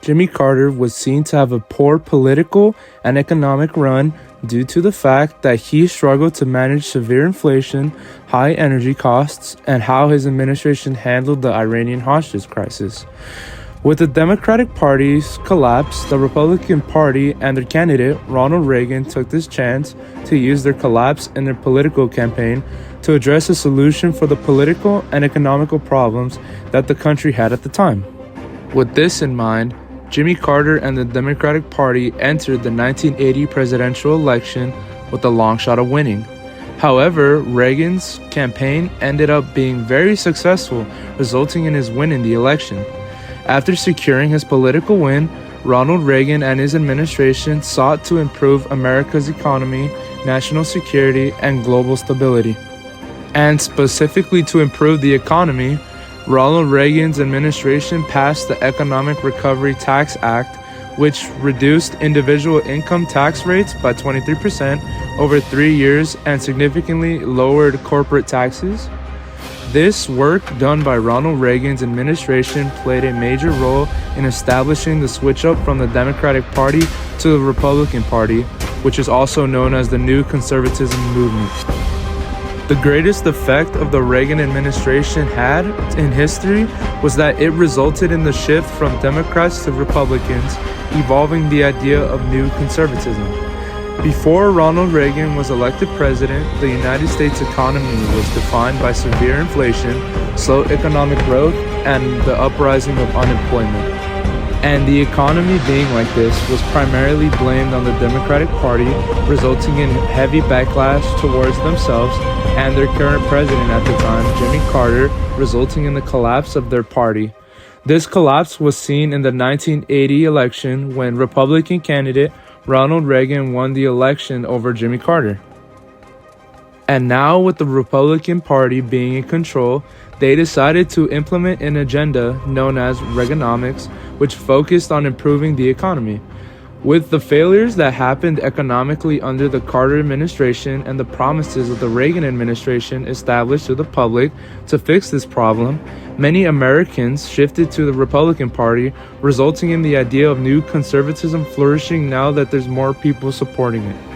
Jimmy Carter was seen to have a poor political and economic run due to the fact that he struggled to manage severe inflation, high energy costs, and how his administration handled the Iranian hostage crisis. With the Democratic Party's collapse, the Republican Party and their candidate, Ronald Reagan, took this chance to use their collapse in their political campaign to address a solution for the political and economical problems that the country had at the time. With this in mind, Jimmy Carter and the Democratic Party entered the 1980 presidential election with a long shot of winning. However, Reagan's campaign ended up being very successful, resulting in his winning the election. After securing his political win, Ronald Reagan and his administration sought to improve America's economy, national security, and global stability. And specifically to improve the economy, Ronald Reagan's administration passed the Economic Recovery Tax Act, which reduced individual income tax rates by 23% over 3 years and significantly lowered corporate taxes. This work done by Ronald Reagan's administration played a major role in establishing the switch up from the Democratic Party to the Republican Party, which is also known as the New Conservatism movement. The greatest effect of the Reagan administration had in history was that it resulted in the shift from Democrats to Republicans, evolving the idea of new conservatism. Before Ronald Reagan was elected president, the United States economy was defined by severe inflation, slow economic growth, and the uprising of unemployment. And the economy being like this was primarily blamed on the Democratic Party, resulting in heavy backlash towards themselves and their current president at the time, Jimmy Carter, resulting in the collapse of their party. This collapse was seen in the 1980 election when Republican candidate Ronald Reagan won the election over Jimmy Carter. And now, with the Republican Party being in control, they decided to implement an agenda known as Reaganomics, which focused on improving the economy. With the failures that happened economically under the Carter administration and the promises of the Reagan administration established to the public to fix this problem, many Americans shifted to the Republican Party, resulting in the idea of new conservatism flourishing now that there's more people supporting it.